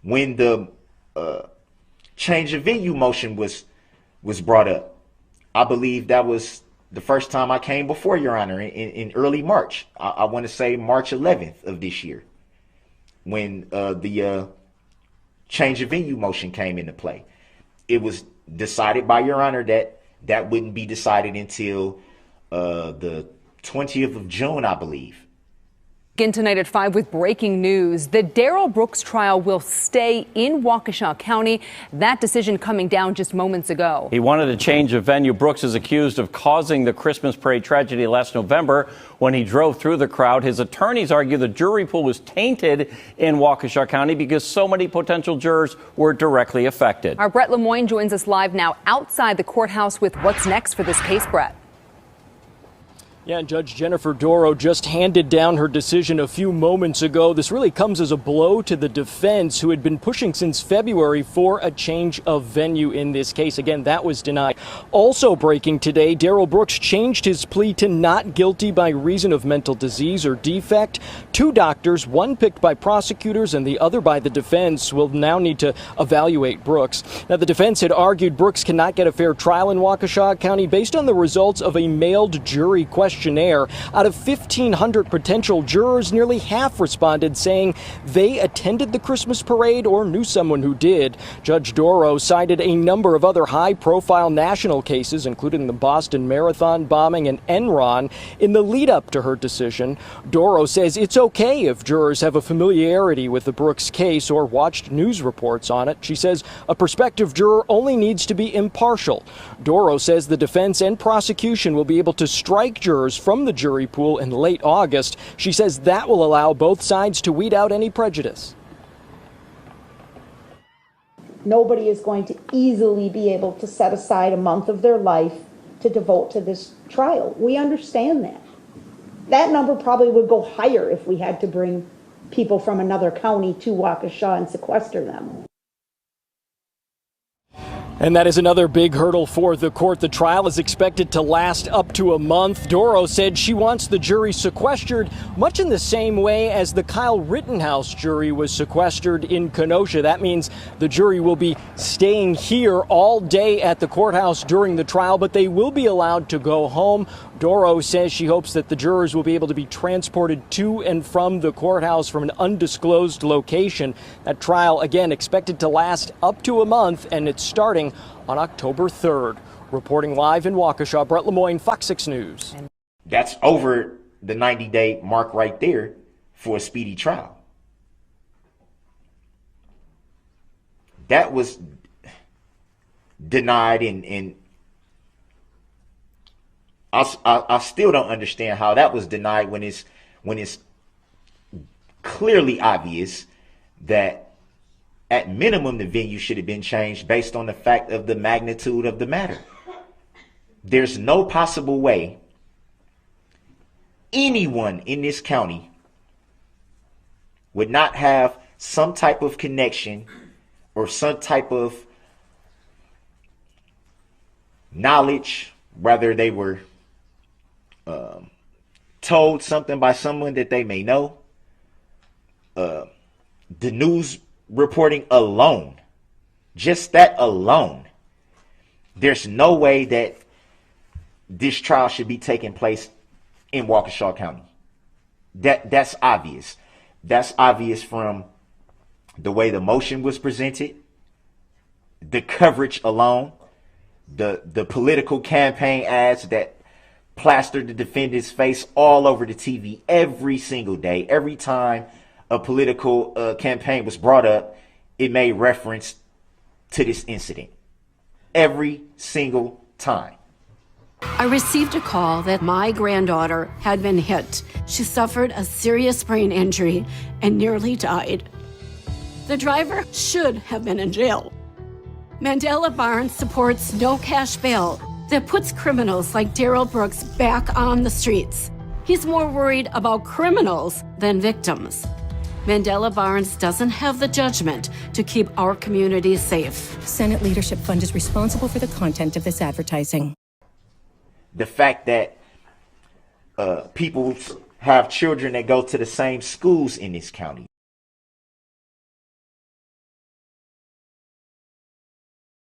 when the change of venue motion was brought up. I believe that was the first time I came before Your Honor in early March. I want to say March 11th of this year, when the change of venue motion came into play. It was decided by Your Honor that wouldn't be decided until the 20th of June, I believe. Again tonight at 5 with breaking news. The Darrell Brooks trial will stay in Waukesha County. That decision coming down just moments ago. He wanted a change of venue. Brooks is accused of causing the Christmas parade tragedy last November when he drove through the crowd. His attorneys argue the jury pool was tainted in Waukesha County because so many potential jurors were directly affected. Our Brett Lemoyne joins us live now outside the courthouse with what's next for this case, Brett. Yeah, and Judge Jennifer Darrell just handed down her decision a few moments ago. This really comes as a blow to the defense, who had been pushing since February for a change of venue in this case. Again, that was denied. Also breaking today, Darrell Brooks changed his plea to not guilty by reason of mental disease or defect. Two doctors, one picked by prosecutors and the other by the defense, will now need to evaluate Brooks. Now, the defense had argued Brooks cannot get a fair trial in Waukesha County based on the results of a mailed jury questionnaire. Out of 1,500 potential jurors, nearly half responded saying they attended the Christmas parade or knew someone who did. Judge Darrell cited a number of other high-profile national cases, including the Boston Marathon bombing and Enron, in the lead-up to her decision. Darrell says it's okay if jurors have a familiarity with the Brooks case or watched news reports on it. She says a prospective juror only needs to be impartial. Darrell says the defense and prosecution will be able to strike jurors from the jury pool in late August. She says that will allow both sides to weed out any prejudice. Nobody is going to easily be able to set aside a month of their life to devote to this trial. We understand that. That number probably would go higher if we had to bring people from another county to Waukesha and sequester them. And that is another big hurdle for the court. The trial is expected to last up to a month. Darrell said she wants the jury sequestered much in the same way as the Kyle Rittenhouse jury was sequestered in Kenosha. That means the jury will be staying here all day at the courthouse during the trial, but they will be allowed to go home. Darrell says she hopes that the jurors will be able to be transported to and from the courthouse from an undisclosed location. That trial, again, expected to last up to a month, and it's starting on October 3rd. Reporting live in Waukesha, Brett Lemoyne, Fox 6 News. That's over the 90-day mark right there for a speedy trial. That was denied, and I still don't understand how that was denied when it's clearly obvious that at minimum the venue should have been changed based on the fact of the magnitude of the matter. There's no possible way anyone in this county would not have some type of connection or some type of knowledge, whether they were told something by someone that they may know. The news reporting alone, just that alone, there's no way that this trial should be taking place in Waukesha County. That's obvious. That's obvious from the way the motion was presented, the coverage alone, the political campaign ads that plastered the defendant's face all over the TV every single day. Every time a political campaign was brought up, it made reference to this incident. Every single time. I received a call that my granddaughter had been hit. She suffered a serious brain injury and nearly died. The driver should have been in jail. Mandela Barnes supports no cash bail that puts criminals like Darrell Brooks back on the streets. He's more worried about criminals than victims. Mandela Barnes doesn't have the judgment to keep our communities safe. Senate Leadership Fund is responsible for the content of this advertising. The fact that people have children that go to the same schools in this county.